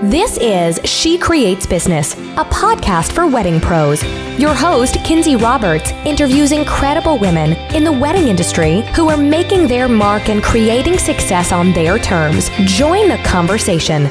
This is She Creates Business, a podcast for wedding pros. Your host, Kinsey Roberts, interviews incredible women in the wedding industry who are making their mark and creating success on their terms. Join the conversation.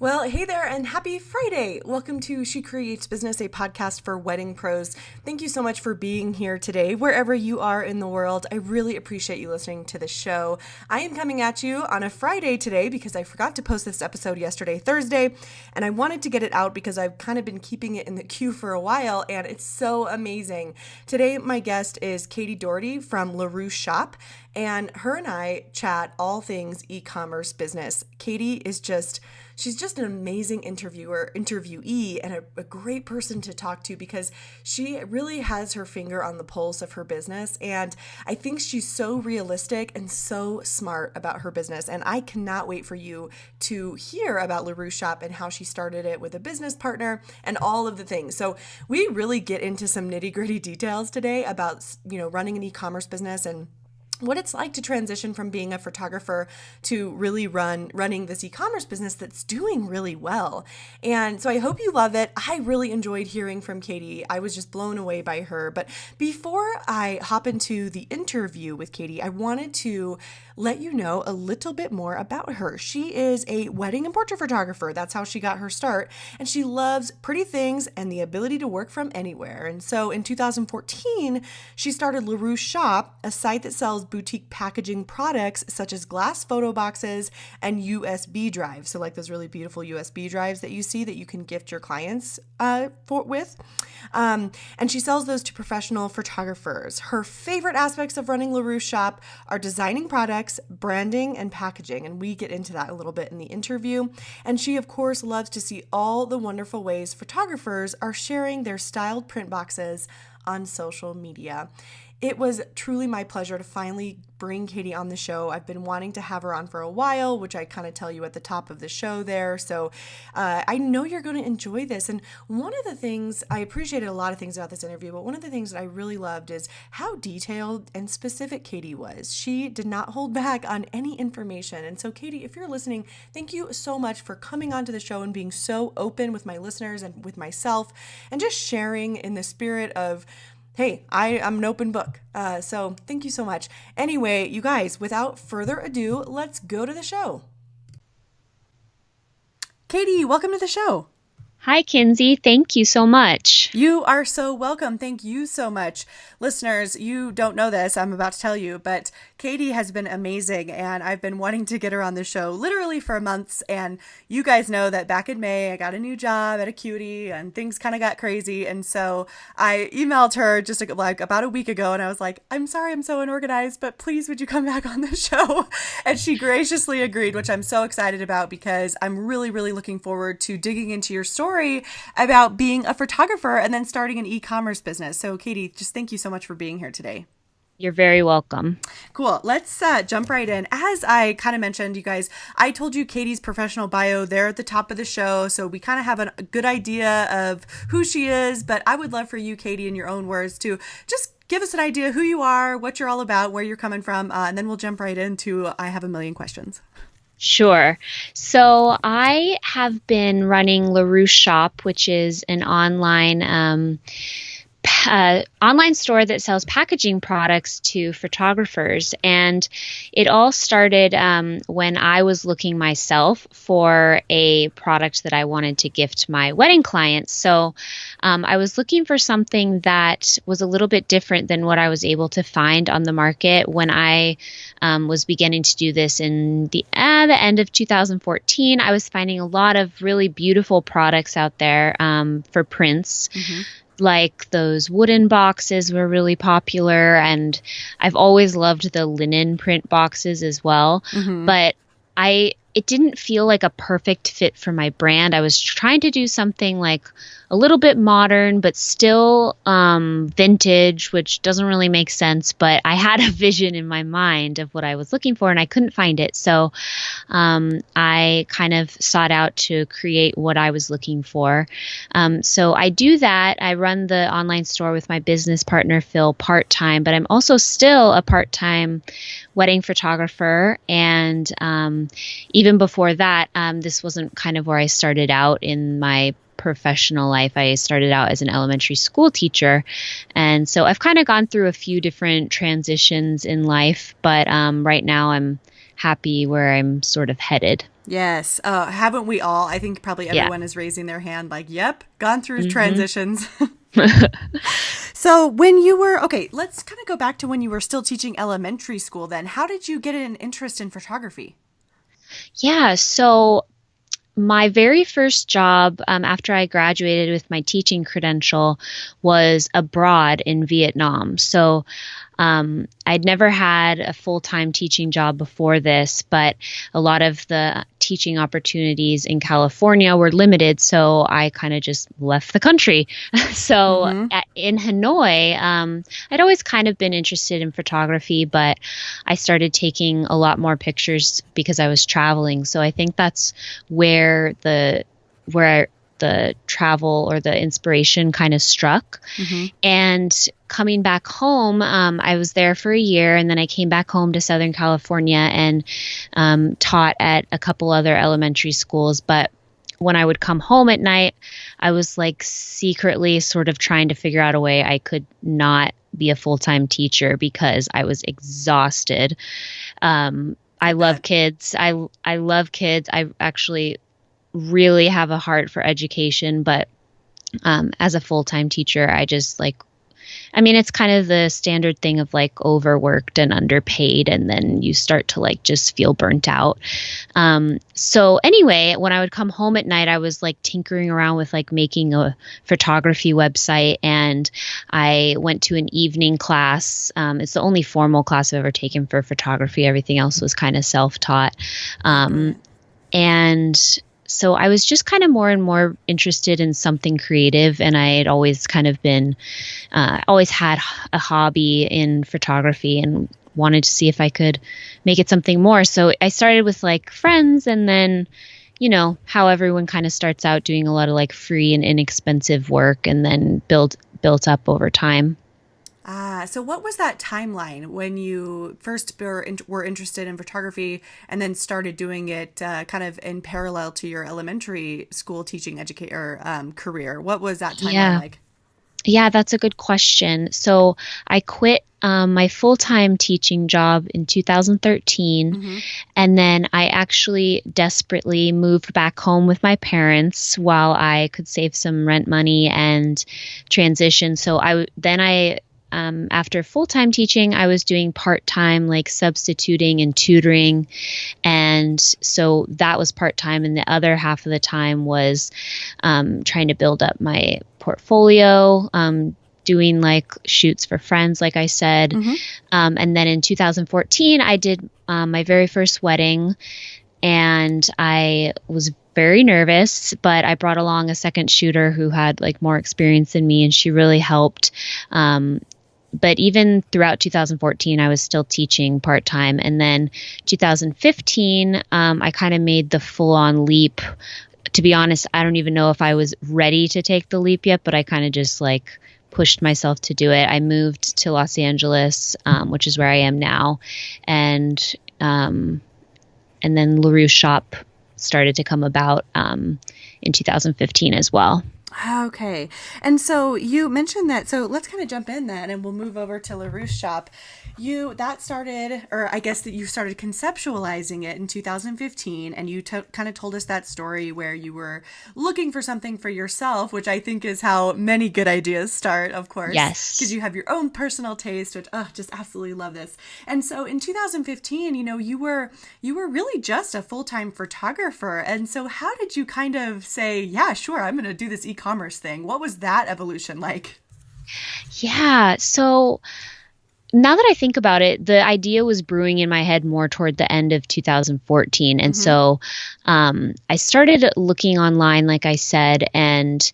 Well, hey there and happy Friday. Welcome to She Creates Business, a podcast for wedding pros. Thank you so much for being here today, wherever you are in the world. I really appreciate you listening to the show. I am coming at you on a Friday today because I forgot to post this episode yesterday, Thursday, and I wanted to get it out because I've kind of been keeping it in the queue for a while, and it's so amazing. Today, my guest is Katie Doherty from Rousse Shoppe, and her and I chat all things e-commerce business. Katie is she's just an amazing interviewee, and a great person to talk to because she really has her finger on the pulse of her business. And I think she's so realistic and so smart about her business. And I cannot wait for you to hear about Rousse Shoppe and how she started it with a business partner and all of the things. So we really get into some nitty-gritty details today about, running an e-commerce business and what it's like to transition from being a photographer to really running this e-commerce business that's doing really well. And so I hope you love it. I really enjoyed hearing from Katie. I was just blown away by her. But before I hop into the interview with Katie, I wanted to let you know a little bit more about her. She is a wedding and portrait photographer. That's how she got her start. And she loves pretty things and the ability to work from anywhere. And so in 2014, she started Rousse Shoppe, a site that sells boutique packaging products such as glass photo boxes and USB drives. So like those really beautiful USB drives that you see that you can gift your clients with. And she sells those to professional photographers. Her favorite aspects of running Rousse Shoppe are designing products, branding, and packaging. And we get into that a little bit in the interview. And she, of course, loves to see all the wonderful ways photographers are sharing their styled print boxes on social media. It was truly my pleasure to finally bring Katie on the show. I've been wanting to have her on for a while, which I kind of tell you at the top of the show there. So I know you're going to enjoy this. And one of the things, I appreciated a lot of things about this interview, but one of the things that I really loved is how detailed and specific Katie was. She did not hold back on any information. And so Katie, if you're listening, thank you so much for coming onto the show and being so open with my listeners and with myself and just sharing in the spirit of, hey, I'm an open book. So thank you so much. Anyway, you guys, without further ado, let's go to the show. Katie, welcome to the show. Hi, Kinsey. Thank you so much. You are so welcome. Thank you so much. Listeners, you don't know this, I'm about to tell you, but Katie has been amazing, and I've been wanting to get her on the show literally for months. And you guys know that back in May, I got a new job at a cutie, and things kind of got crazy. And so I emailed her just like about a week ago, and I was like, I'm sorry, I'm so unorganized, but please would you come back on the show? And she graciously agreed, which I'm so excited about because I'm really, really looking forward to digging into your story about being a photographer and then starting an e-commerce business. So Katie, just thank you so much for being here today. You're very welcome. Cool. Let's jump right in. As I kind of mentioned, you guys, I told you Katie's professional bio there at the top of the show. So we kind of have a good idea of who she is, but I would love for you, Katie, in your own words, to just give us an idea who you are, what you're all about, where you're coming from, and then we'll jump right into I have a million questions. Sure. So I have been running Rousse Shoppe, which is an online store that sells packaging products to photographers. And it all started when I was looking myself for a product that I wanted to gift my wedding clients. So I was looking for something that was a little bit different than what I was able to find on the market when I was beginning to do this in the end of 2014. I was finding a lot of really beautiful products out there for prints. Mm-hmm. Like those wooden boxes were really popular, and I've always loved the linen print boxes as well. Mm-hmm. But I it didn't feel like a perfect fit for my brand. I was trying to do something like a little bit modern, but still vintage, which doesn't really make sense. But I had a vision in my mind of what I was looking for, and I couldn't find it. So I kind of sought out to create what I was looking for. So I do that. I run the online store with my business partner, Phil, part-time, but I'm also still a part-time wedding photographer. And even before that, this wasn't kind of where I started out in my professional life. I started out as an elementary school teacher. And so I've kind of gone through a few different transitions in life, but right now I'm happy where I'm sort of headed. Yes. Haven't we all? I think probably everyone is raising their hand like, yep, gone through transitions. So when you were, okay, let's kind of go back to when you were still teaching elementary school then. How did you get an interest in photography? Yeah, so my very first job after I graduated with my teaching credential was abroad in Vietnam. So I'd never had a full-time teaching job before this, but a lot of the teaching opportunities in California were limited, so I kind of just left the country. So in Hanoi, I'd always kind of been interested in photography, but I started taking a lot more pictures because I was traveling. So I think that's where the travel or the inspiration kind of struck. And coming back home, I was there for a year, and then I came back home to Southern California and taught at a couple other elementary schools. But when I would come home at night, I was like secretly sort of trying to figure out a way I could not be a full-time teacher because I was exhausted. I love kids. I love kids. I actually really have a heart for education, but as a full-time teacher, it's kind of the standard thing of like overworked and underpaid, and then you start to like just feel burnt out. So anyway, when I would come home at night, I was like tinkering around with like making a photography website, and I went to an evening class. It's the only formal class I've ever taken for photography. Everything else was kind of self-taught. And so I was just kind of more and more interested in something creative, and I had always kind of been, always had a hobby in photography and wanted to see if I could make it something more. So I started with like friends, and then, you know, how everyone kind of starts out doing a lot of like free and inexpensive work, and then built up over time. So what was that timeline when you first were interested in photography and then started doing it kind of in parallel to your elementary school teaching career? What was that timeline like? Yeah, that's a good question. So I quit my full-time teaching job in 2013, and then I actually desperately moved back home with my parents while I could save some rent money and transition. So after full-time teaching, I was doing part-time like substituting and tutoring. And so that was part-time. And the other half of the time was trying to build up my portfolio, doing like shoots for friends, like I said. And then in 2014, I did my very first wedding, and I was very nervous, but I brought along a second shooter who had like more experience than me, and she really helped. But even throughout 2014, I was still teaching part-time. And then 2015, I kind of made the full-on leap. To be honest, I don't even know if I was ready to take the leap yet, but I kind of just like pushed myself to do it. I moved to Los Angeles, which is where I am now. And then Rousse Shoppe started to come about in 2015 as well. Okay. And so you mentioned that, so let's kind of jump in then and we'll move over to Rousse Shoppe. That started, or I guess that you started conceptualizing it in 2015, and you kind of told us that story where you were looking for something for yourself, which I think is how many good ideas start, of course. Yes. Because you have your own personal taste, which, just absolutely love this. And so in 2015, you were really just a full-time photographer. And so how did you kind of say, yeah, sure, I'm going to do this e-commerce thing? What was that evolution like? Yeah. So now that I think about it, the idea was brewing in my head more toward the end of 2014. And so I started looking online, like I said, and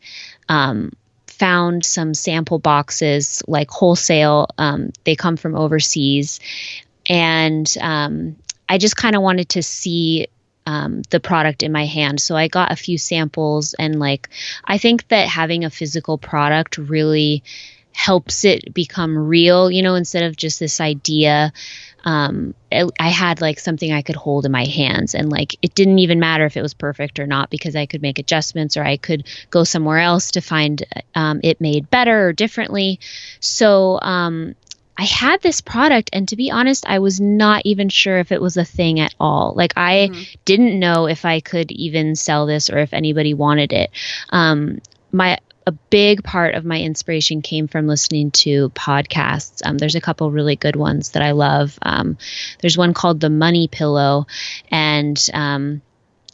found some sample boxes, like wholesale. They come from overseas. And I just kind of wanted to see the product in my hand. So I got a few samples, and like, I think that having a physical product really helps it become real, instead of just this idea. I had like something I could hold in my hands, and like, it didn't even matter if it was perfect or not, because I could make adjustments, or I could go somewhere else to find it made better or differently. So I had this product, and to be honest, I was not even sure if it was a thing at all. Like, I didn't know if I could even sell this or if anybody wanted it. A big part of my inspiration came from listening to podcasts. There's a couple really good ones that I love. There's one called The Money Pillow, and Sean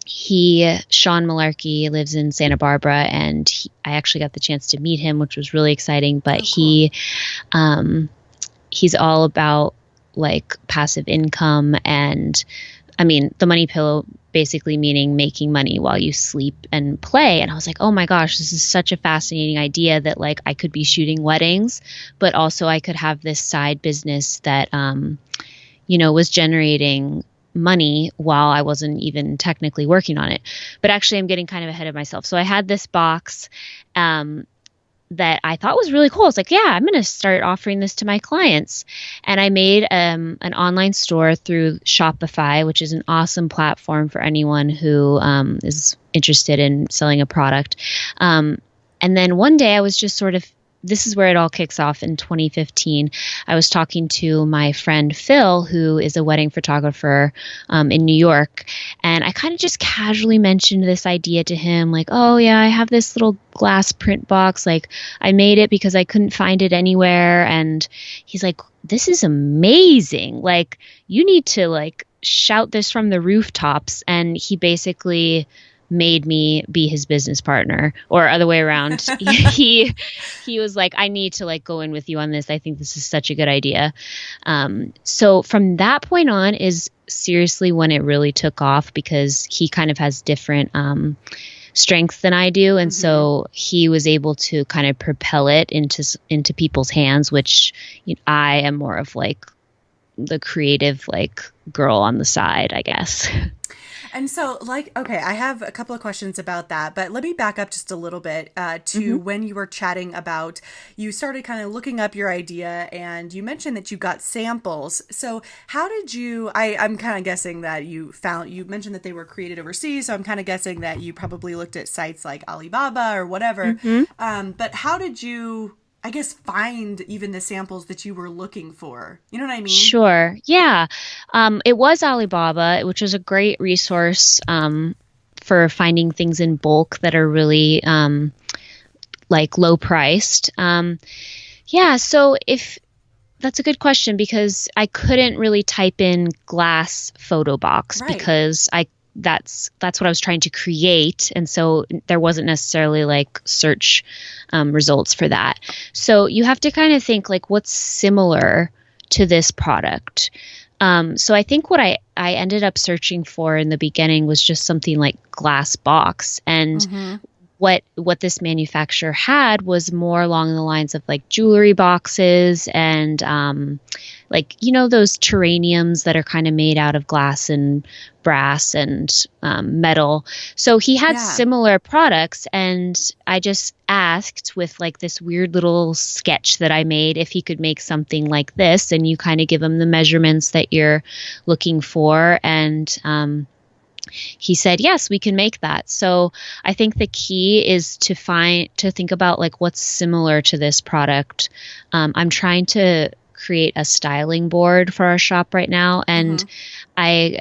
Malarkey lives in Santa Barbara, and I actually got the chance to meet him, which was really exciting. But he's all about like passive income, and I mean, the money pillow basically meaning making money while you sleep and play. And I was like, oh my gosh, this is such a fascinating idea that like I could be shooting weddings, but also I could have this side business that, was generating money while I wasn't even technically working on it. But actually, I'm getting kind of ahead of myself. So I had this box that I thought was really cool. I was like, yeah, I'm going to start offering this to my clients. And I made an online store through Shopify, which is an awesome platform for anyone who is interested in selling a product. And then one day I was just sort of, this is where it all kicks off in 2015. I was talking to my friend Phil, who is a wedding photographer in New York. And I kind of just casually mentioned this idea to him, like, oh yeah, I have this little glass print box. Like, I made it because I couldn't find it anywhere. And he's like, this is amazing. Like, you need to like shout this from the rooftops. And he basically made me be his business partner, or other way around. he was like, I need to like go in with you on this. I think this is such a good idea. So from that point on is seriously when it really took off, because he kind of has different strengths than I do. And so he was able to kind of propel it into people's hands, which I am more of like the creative like girl on the side, I guess. And so, like, okay, I have a couple of questions about that, but let me back up just a little bit to when you were chatting about, you started kind of looking up your idea, and you mentioned that you got samples. So how did you, I'm kind of guessing that you mentioned that they were created overseas, so I'm kind of guessing that you probably looked at sites like Alibaba or whatever. But how did you, I guess, find even the samples that you were looking for? You know what I mean? Sure. Yeah. It was Alibaba, which is a great resource for finding things in bulk that are really like low priced. Yeah. So that's a good question, because I couldn't really type in glass photo box because that's what I was trying to create. And so there wasn't necessarily like search results for that. So you have to kind of think like, what's similar to this product? So I think what I ended up searching for in the beginning was just something like glass box. And what this manufacturer had was more along the lines of like jewelry boxes and like, those terraniums that are kind of made out of glass and brass and metal. So he had similar products, and I just asked with like this weird little sketch that I made if he could make something like this, and you kind of give him the measurements that you're looking for. And he said, yes, we can make that. So I think the key is to think about like what's similar to this product. I'm trying to create a styling board for our shop right now, and I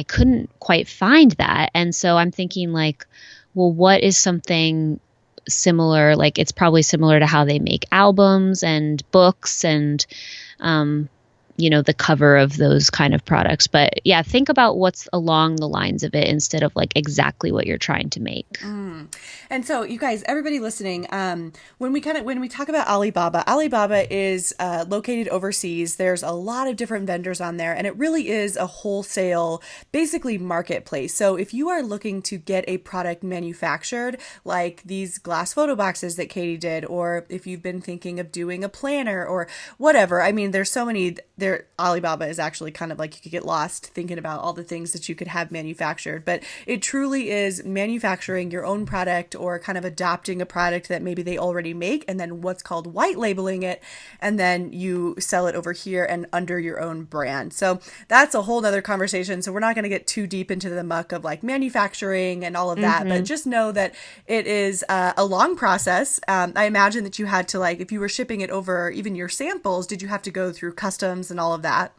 couldn't quite find that. And so I'm thinking like, well, what is something similar? Like, it's probably similar to how they make albums and books and the cover of those kind of products. But yeah, think about what's along the lines of it instead of like exactly what you're trying to make. And so you guys, everybody listening, when we talk about Alibaba is located overseas. There's a lot of different vendors on there, and it really is a wholesale, basically marketplace. So if you are looking to get a product manufactured, like these glass photo boxes that Katie did, or if you've been thinking of doing a planner or whatever, I mean, there's so many there. Alibaba is actually kind of like, you could get lost thinking about all the things that you could have manufactured, but it truly is manufacturing your own product, or kind of adopting a product that maybe they already make, and then what's called white labeling it, and then you sell it over here and under your own brand. So that's a whole nother conversation. So we're not going to get too deep into the muck of like manufacturing and all of that, but just know that it is a long process. I imagine that you had to, like, if you were shipping it over, even your samples, did you have to go through customs and all of that?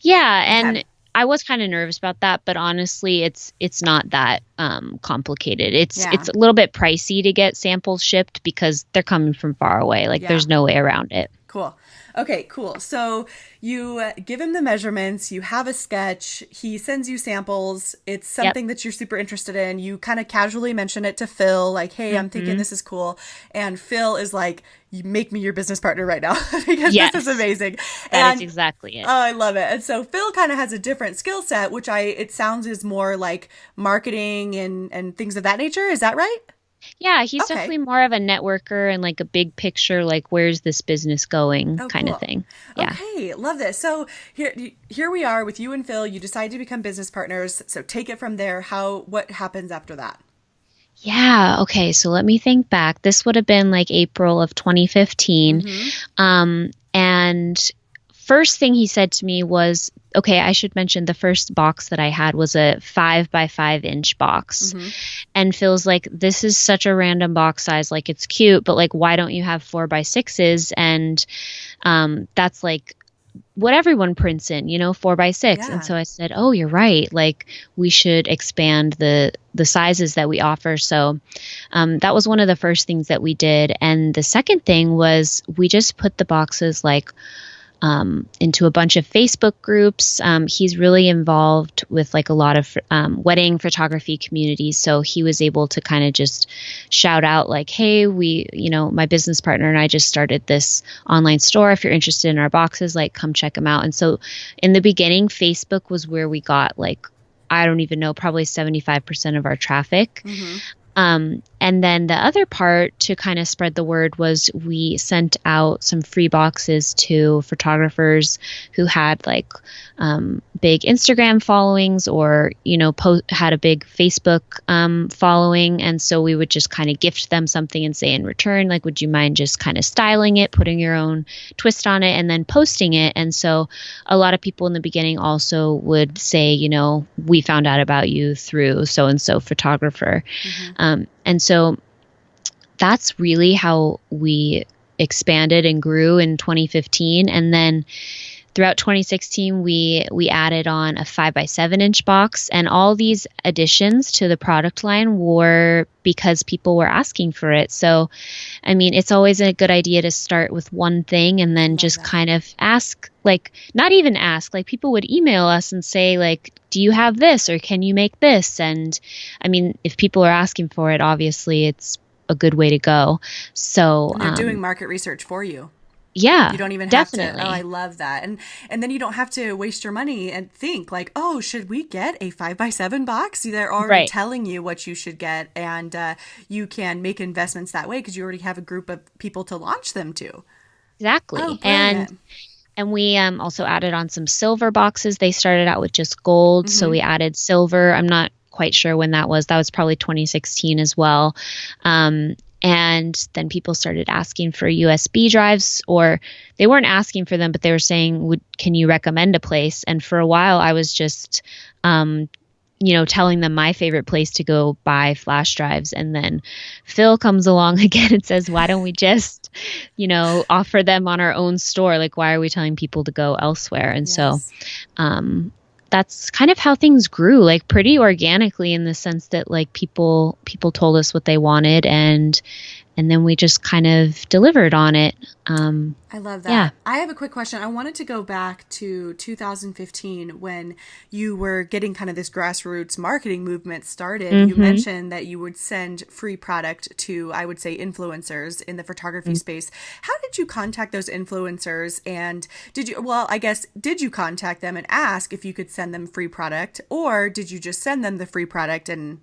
Yeah. And I was kind of nervous about that, but honestly, it's not that complicated. It's a little bit pricey to get samples shipped because they're coming from far away. Like there's no way around it. Cool. Okay, cool. So you give him the measurements, you have a sketch, he sends you samples. It's something that you're super interested in. You kind of casually mention it to Phil, like, hey, I'm thinking this is cool. And Phil is like, you make me your business partner right now because this is amazing. That is exactly it. Oh, I love it. And so Phil kind of has a different skill set, which it sounds is more like marketing and things of that nature. Is that right? Yeah, he's definitely more of a networker and like a big picture, like where's this business going kind of thing. Yeah. Okay, love this. So here we are with you and Phil. You decide to become business partners. So take it from there. What happens after that? Yeah. Okay. So let me think back. This would have been like April of 2015. And first thing he said to me was, okay, I should mention the first box that I had was a 5 by 5 inch box. And Phil's like, this is such a random box size. Like, it's cute, but like, why don't you have 4 by 6s? And that's like what everyone prints in, 4 by 6. And so I said, oh, you're right. Like, we should expand the sizes that we offer. So that was one of the first things that we did. And the second thing was we just put the boxes like into a bunch of Facebook groups. He's really involved with like a lot of wedding photography communities. So he was able to kind of just shout out like, hey, my business partner and I just started this online store. If you're interested in our boxes, like come check them out. And so in the beginning, Facebook was where we got like, I don't even know, probably 75% of our traffic. And then the other part to kind of spread the word was we sent out some free boxes to photographers who had like big Instagram followings or, had a big Facebook following. And so we would just kind of gift them something and say in return, like, would you mind just kind of styling it, putting your own twist on it and then posting it? And so a lot of people in the beginning also would say, we found out about you through so-and-so photographer. And so that's really how we expanded and grew in 2015. And then throughout 2016, we added on a 5 by 7 inch box, and all these additions to the product line were because people were asking for it. So, I mean, it's always a good idea to start with one thing and then just kind of ask, like, not even ask, like people would email us and say like, do you have this or can you make this? And I mean, if people are asking for it, obviously it's a good way to go. So they're doing market research for you. Yeah, you don't even definitely. have to. Oh, I love that. And then you don't have to waste your money and think like, oh, should we get a 5 by 7 box? They're already telling you what you should get, and you can make investments that way because you already have a group of people to launch them to. Exactly. Oh, and we also added on some silver boxes. They started out with just gold, so we added silver. I'm not quite sure when that was. That was probably 2016 as well. And then people started asking for USB drives, or they weren't asking for them, but they were saying, can you recommend a place? And for a while I was just, telling them my favorite place to go buy flash drives. And then Phil comes along again and says, why don't we just, offer them on our own store? Like, why are we telling people to go elsewhere? And so, that's kind of how things grew, like pretty organically, in the sense that like people told us what they wanted, and then we just kind of delivered on it. I love that. Yeah. I have a quick question. I wanted to go back to 2015 when you were getting kind of this grassroots marketing movement started. You mentioned that you would send free product to, I would say, influencers in the photography space. How did you contact those influencers? And did you contact them and ask if you could send them free product, or did you just send them the free product and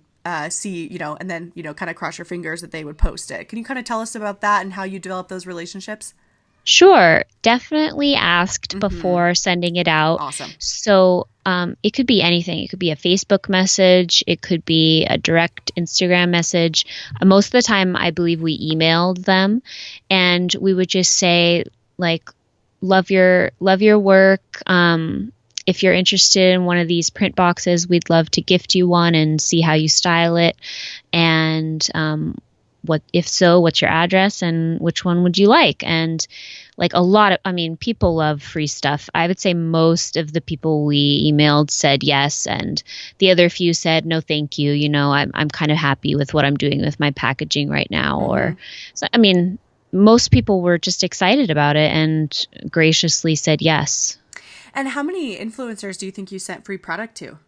see, and then, kind of cross your fingers that they would post it? Can you kind of tell us about that and how you develop those relationships? Sure. Definitely asked before sending it out. Awesome. So it could be anything. It could be a Facebook message. It could be a direct Instagram message. Most of the time, I believe we emailed them, and we would just say, like, love your work. If you're interested in one of these print boxes, we'd love to gift you one and see how you style it. And if so, what's your address and which one would you like? And like people love free stuff. I would say most of the people we emailed said yes. And the other few said, no, thank you. I'm kind of happy with what I'm doing with my packaging right now. Most people were just excited about it and graciously said yes. And how many influencers do you think you sent free product to?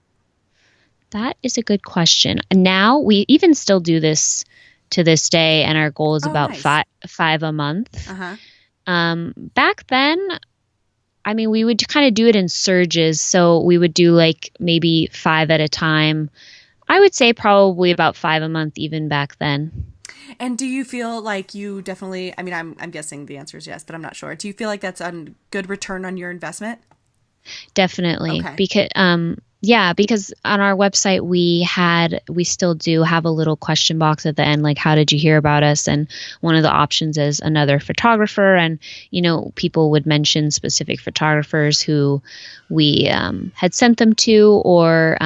That is a good question. Now we even still do this to this day, and our goal is about nice. five a month. Back then, we would kind of do it in surges. So we would do like maybe 5 at a time. I would say probably about 5 a month even back then. And do you feel like you definitely, I'm guessing the answer is yes, but I'm not sure. Do you feel like that's a good return on your investment? Definitely. Okay. Because on our website, we still do have a little question box at the end, like, how did you hear about us? And one of the options is another photographer. And, people would mention specific photographers who we had sent them to, or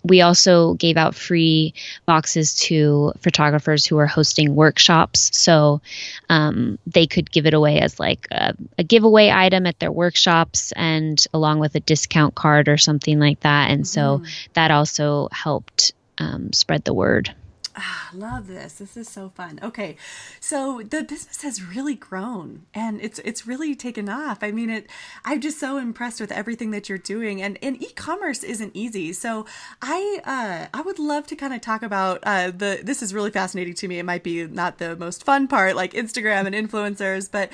we also gave out free boxes to photographers who are hosting workshops. So they could give it away as like a giveaway item at their workshops, and along with a discount card or something like that. And so that also helped spread the word. I love this. This is so fun. Okay. So the business has really grown and it's really taken off. I'm just so impressed with everything that you're doing, and e-commerce isn't easy. So I would love to kind of talk about this is really fascinating to me. It might be not the most fun part, like Instagram and influencers, but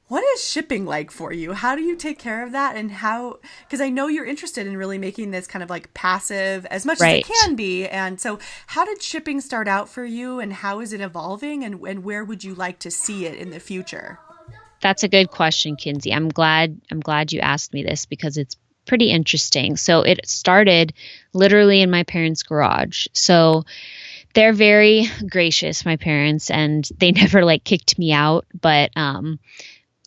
what is shipping like for you? How do you take care of that? And because I know you're interested in really making this kind of like passive as much as it can be. And so how did shipping start out for you, and how is it evolving, and where would you like to see it in the future? That's a good question, Kinsey. I'm glad you asked me this because it's pretty interesting. So it started literally in my parents' garage. So they're very gracious, my parents, and they never kicked me out, but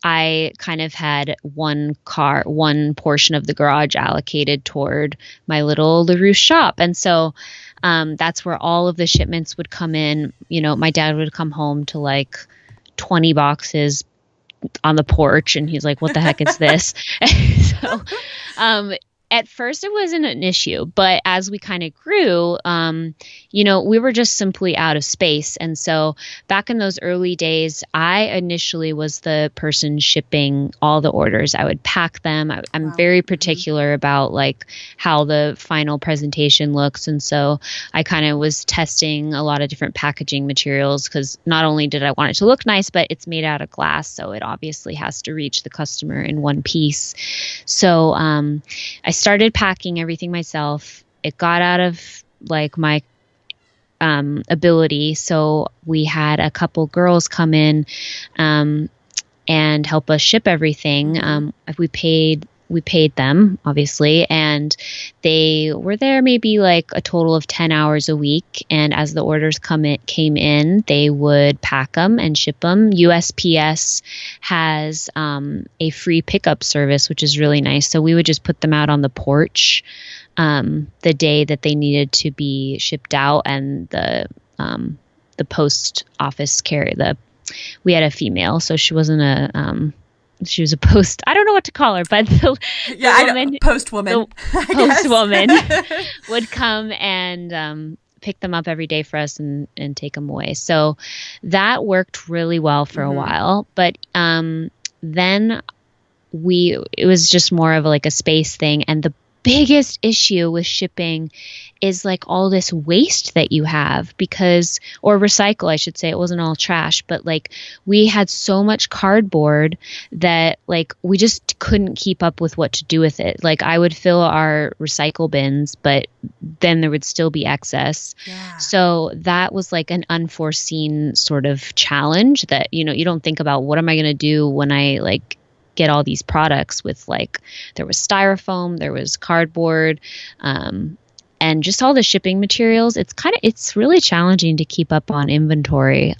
I kind of had one portion of the garage allocated toward my little Rousse Shoppe. And so that's where all of the shipments would come in. My dad would come home to 20 boxes on the porch, and he's like, what the heck is this? So at first it wasn't an issue, but as we kind of grew, we were just simply out of space. And so back in those early days, I initially was the person shipping all the orders. I would pack them. I'm very particular about how the final presentation looks. And so I kind of was testing a lot of different packaging materials, because not only did I want it to look nice, but it's made out of glass. So it obviously has to reach the customer in one piece. So I started packing everything myself. It got out of my ability. So we had a couple girls come in and help us ship everything. We paid them, obviously, and they were there maybe a total of 10 hours a week. And as the orders came in, they would pack them and ship them. USPS has a free pickup service, which is really nice. So we would just put them out on the porch the day that they needed to be shipped out, and the post office we had a female, so she wasn't she was a post. I don't know what to call her, but post woman. The post woman would come and pick them up every day for us and take them away. So that worked really well for a while. But then it was just more of like a space thing. And the biggest issue with shipping is like all this waste that you have or recycle, I should say. It wasn't all trash, but like we had so much cardboard that like we just couldn't keep up with what to do with it. Like I would fill our recycle bins, but then there would still be excess. Yeah. So that was like an unforeseen sort of challenge that, you don't think about, what am I going to do when I like get all these products with, like, there was styrofoam, there was cardboard, and just all the shipping materials. It's really challenging to keep up on inventory.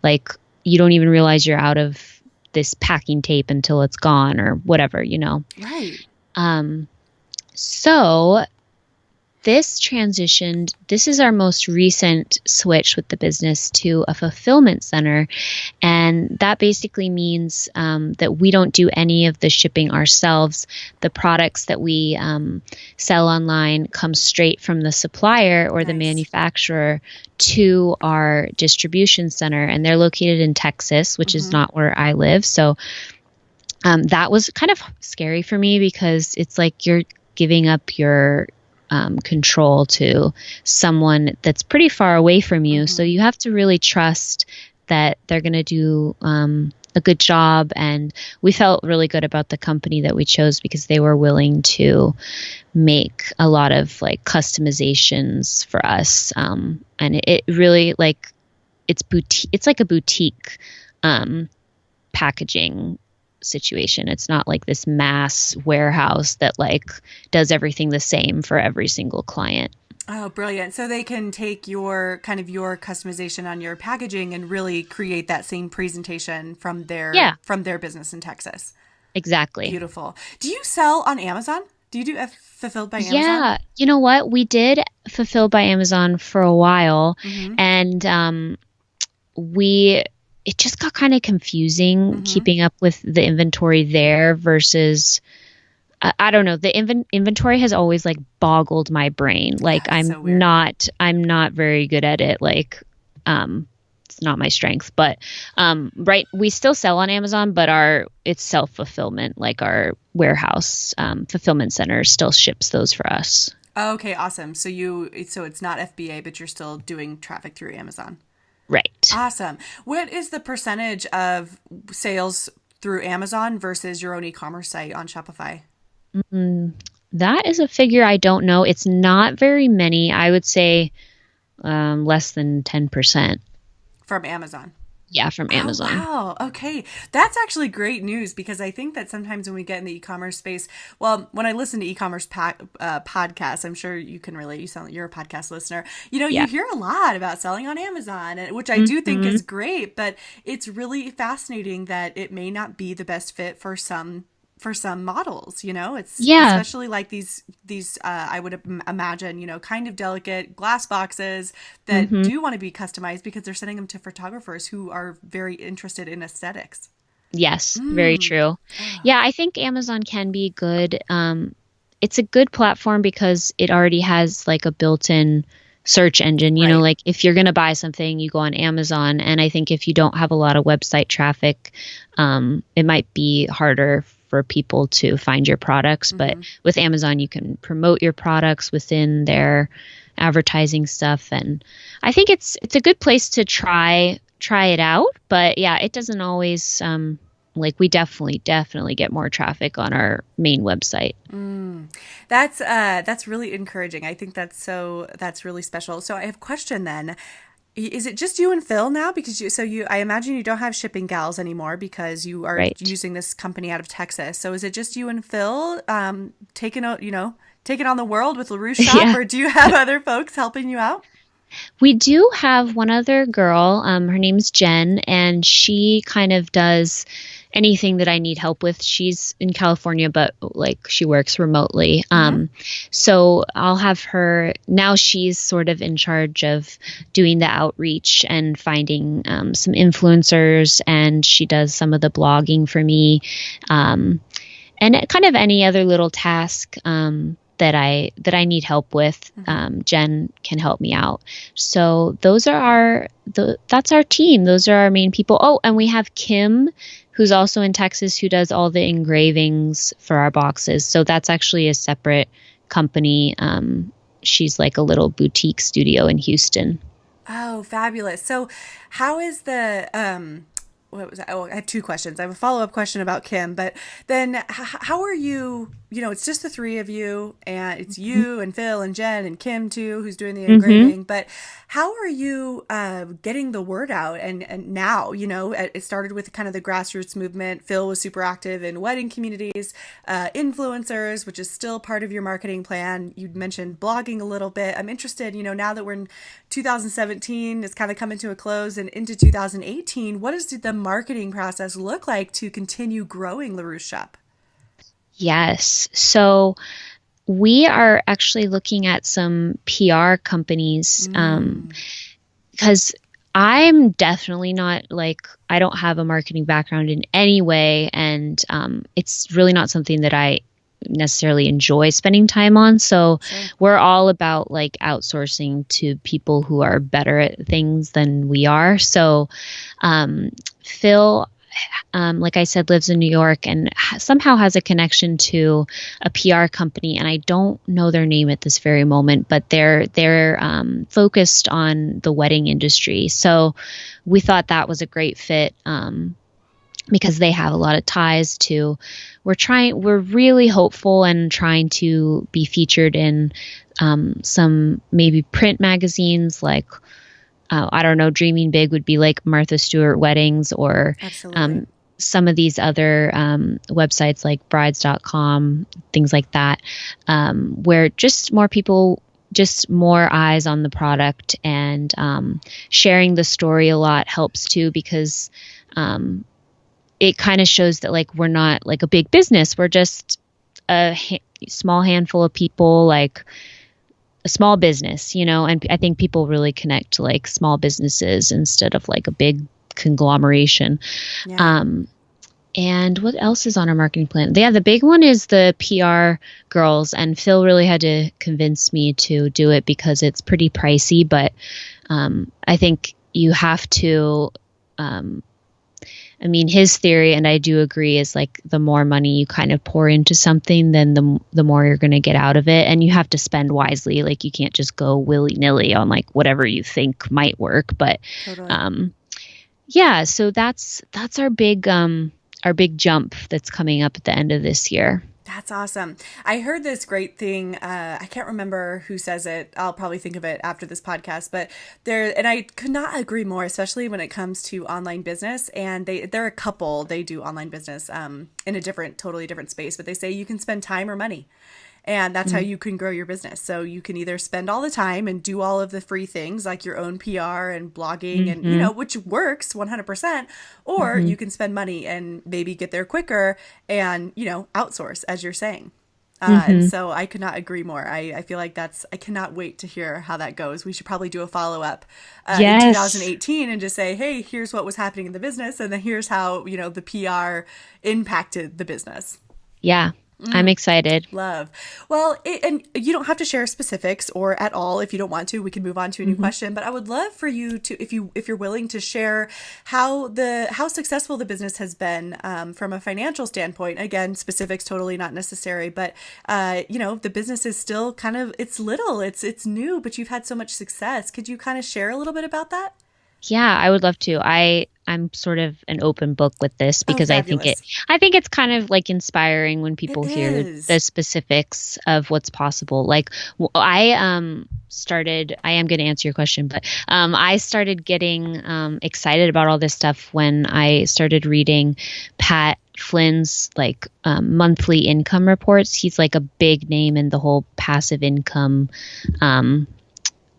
Like you don't even realize you're out of this packing tape until it's gone or whatever, Right. So this transitioned, this is our most recent switch with the business to a fulfillment center. And that basically means that we don't do any of the shipping ourselves. The products that we sell online come straight from the supplier or the manufacturer to our distribution center. And they're located in Texas, which is not where I live. So that was kind of scary for me because it's like you're giving up your control to someone that's pretty far away from you. So you have to really trust that they're going to do a good job. And we felt really good about the company that we chose because they were willing to make a lot of like customizations for us. And it really like, it's like a boutique packaging situation. It's not like this mass warehouse that like does everything the same for every single client. Oh, brilliant. So they can take your customization on your packaging and really create that same presentation from their business in Texas. Exactly. Beautiful. Do you sell on Amazon? Do you do Fulfilled by Amazon? Yeah. You know what? We did Fulfilled by Amazon for a while, and it just got kind of confusing keeping up with the inventory there versus, I don't know, the inventory has always like boggled my brain. Like I'm not very good at it. Like, it's not my strength, but, right. We still sell on Amazon, but it's self-fulfillment, like our warehouse, fulfillment center still ships those for us. Okay. Awesome. So it's not FBA, but you're still doing traffic through Amazon. Right. Awesome. What is the percentage of sales through Amazon versus your own e-commerce site on Shopify? That is a figure I don't know. It's not very many. I would say less than 10%. From Amazon? Yeah, from Amazon. Oh, wow. Okay. That's actually great news because I think that sometimes when we get in the e-commerce space, well, when I listen to e-commerce podcasts, I'm sure you can relate. You sound like you're a podcast listener. You hear a lot about selling on Amazon, which I do think is great, but it's really fascinating that it may not be the best fit for some models, it's especially like these I would imagine, kind of delicate glass boxes that do want to be customized because they're sending them to photographers who are very interested in aesthetics. Yes, very true. Yeah, I think Amazon can be good. It's a good platform because it already has like a built-in search engine, you know, like if you're going to buy something, you go on Amazon. And I think if you don't have a lot of website traffic, it might be harder for people to find your products. But with Amazon, you can promote your products within their advertising stuff. And I think it's a good place to try it out. But yeah, it doesn't always, like we definitely get more traffic on our main website. That's really encouraging. I think that's really special. So I have a question then. Is it just you and Phil now? Because I imagine you don't have shipping gals anymore because you are using this company out of Texas. So is it just you and Phil taking on the world with Rousse Shoppe, or do you have other folks helping you out? We do have one other girl. Her name's Jen, and she kind of does anything that I need help with. She's in California, but like she works remotely. So I'll have her now. She's sort of in charge of doing the outreach and finding some influencers, and she does some of the blogging for me, and kind of any other little task that I need help with, Jen can help me out. So those are that's our team. Those are our main people. Oh, and we have Kim, who's also in Texas, who does all the engravings for our boxes. So that's actually a separate company. She's like a little boutique studio in Houston. Oh, fabulous. So how is the, what was that? Oh, I have two questions. I have a follow-up question about Kim, but then how are you, it's just the three of you, and it's you and Phil and Jen and Kim too, who's doing the engraving, but how are you getting the word out? And now, it started with kind of the grassroots movement. Phil was super active in wedding communities, influencers, which is still part of your marketing plan. You mentioned blogging a little bit. I'm interested, now that we're in 2017, it's kind of coming to a close, and into 2018, what does the marketing process look like to continue growing the Rousse Shoppe? Yes. So we are actually looking at some PR companies, because I'm definitely not I don't have a marketing background in any way. And it's really not something that I necessarily enjoy spending time on. So we're all about outsourcing to people who are better at things than we are. So Phil, like I said, lives in New York and somehow has a connection to a PR company, and I don't know their name at this very moment, but they're focused on the wedding industry. So we thought that was a great fit, because they have a lot of ties to. We're really hopeful and trying to be featured in some maybe print magazines I don't know, Dreaming Big would be like Martha Stewart Weddings, or some of these other websites like brides.com, things like that, where just more people, just more eyes on the product, and sharing the story a lot helps too, because it kind of shows that we're not a big business. We're just a small handful of people, a small business, and I think people really connect to small businesses instead of a big conglomeration. Yeah. And what else is on our marketing plan? Yeah, the big one is the PR girls, and Phil really had to convince me to do it because it's pretty pricey, but I think you have to, his theory, and I do agree, is the more money you kind of pour into something, then the more you're going to get out of it. And you have to spend wisely. You can't just go willy nilly on whatever you think might work. But yeah, so that's our big jump that's coming up at the end of this year. That's awesome. I heard this great thing. I can't remember who says it. I'll probably think of it after this podcast, but and I could not agree more, especially when it comes to online business. And they're a couple, they do online business in a totally different space, but they say you can spend time or money. And that's how you can grow your business. So you can either spend all the time and do all of the free things like your own PR and blogging and, which works 100%, or you can spend money and maybe get there quicker and, outsource, as you're saying. And so I could not agree more. I feel like I cannot wait to hear how that goes. We should probably do a follow-up in 2018 and just say, hey, here's what was happening in the business. And then here's how, the PR impacted the business. Yeah. I'm excited. Love. Well, and you don't have to share specifics or at all if you don't want to. We can move on to a new question. But I would love for you to, if you're willing to share how successful the business has been from a financial standpoint. Again, specifics totally not necessary. But the business is still it's little, it's new, but you've had so much success. Could you kind of share a little bit about that? Yeah, I would love to. I'm sort of an open book with this because I think it's kind of inspiring when people hear the specifics of what's possible. I am going to answer your question, but I started getting excited about all this stuff when I started reading Pat Flynn's monthly income reports. He's a big name in the whole passive income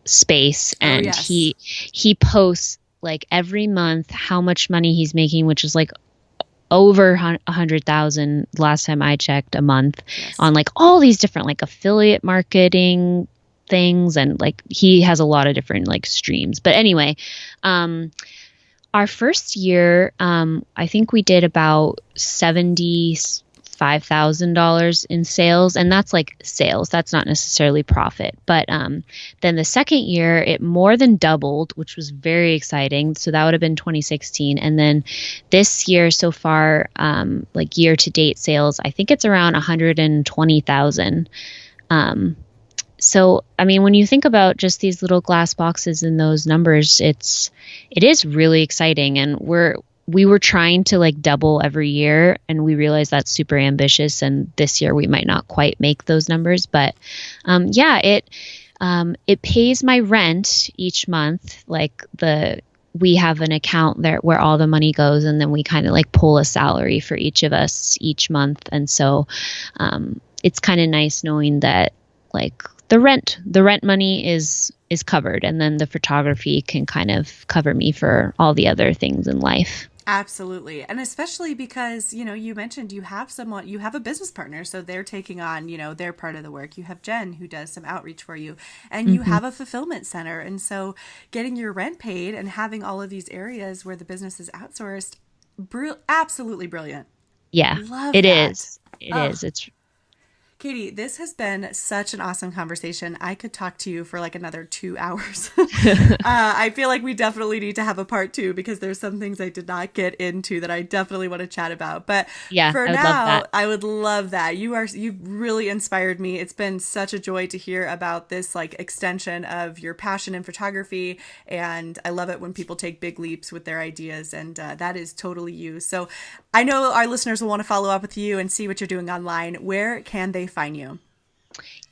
space, and he posts every month how much money he's making, which is over 100,000 last time I checked a month, on all these different affiliate marketing things, and he has a lot of different streams. But anyway, our first year, I think we did about 70 $5,000 in sales. And that's like sales. That's not necessarily profit. But then the second year, it more than doubled, which was very exciting. So that would have been 2016. And then this year so far, like year to date sales, I think it's around 120,000. So, I mean, when you think about just these little glass boxes and those numbers, it is really exciting. And we were trying to like double every year, and we realized that's super ambitious. And this year we might not quite make those numbers, but it pays my rent each month. Like we have an account there where all the money goes, and then we kind of like pull a salary for each of us each month. And so it's kind of nice knowing that like the rent money is covered, and then the photography can kind of cover me for all the other things in life. Absolutely. And especially because, you mentioned you have a business partner, so they're taking on, their part of the work. You have Jen who does some outreach for you, and you have a fulfillment center. And so getting your rent paid and having all of these areas where the business is outsourced, absolutely brilliant. Yeah, Love it that. is. It is. It's Katie, this has been such an awesome conversation. I could talk to you for like another 2 hours. I feel like we definitely need to have a part 2 because there's some things I did not get into that I definitely want to chat about. But for now, I would love that. You've really inspired me. It's been such a joy to hear about this like extension of your passion in photography. And I love it when people take big leaps with their ideas. And that is totally you. So I know our listeners will want to follow up with you and see what you're doing online. Where can they find you?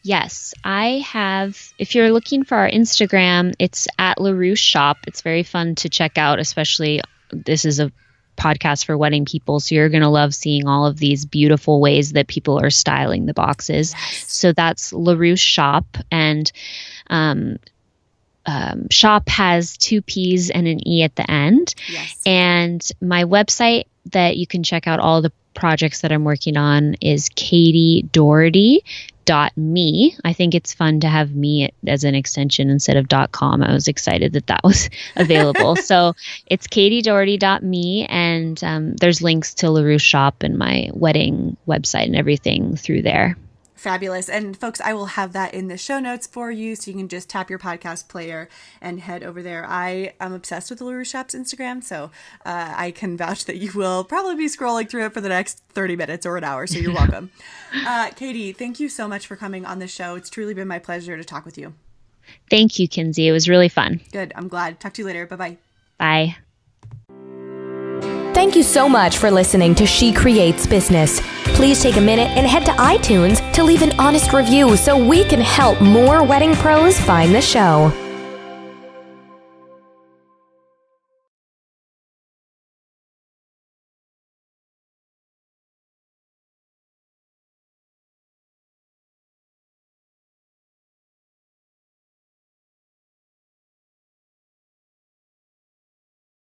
Yes, I have. If you're looking for our Instagram, it's at Rousse Shoppe. It's very fun to check out, especially this is a podcast for wedding people. So you're going to love seeing all of these beautiful ways that people are styling the boxes. Yes. So that's Rousse Shoppe. And shop has 2 P's and an E at the end. Yes. And my website that you can check out all the projects that I'm working on is Katie Doherty.me. I think it's fun to have me as an extension instead of .com. I was excited that was available. So it's katiedoherty.me, and there's links to Rousse Shoppe and my wedding website and everything through there. Fabulous. And folks, I will have that in the show notes for you, so you can just tap your podcast player and head over there. I am obsessed with Rousse Shoppe's Instagram, so I can vouch that you will probably be scrolling through it for the next 30 minutes or an hour, so you're welcome. Katie, thank you so much for coming on the show. It's truly been my pleasure to talk with you. Thank you, Kinsey. It was really fun. Good. I'm glad. Talk to you later. Bye-bye. Bye. Thank you so much for listening to She Creates Business. Please take a minute and head to iTunes to leave an honest review so we can help more wedding pros find the show.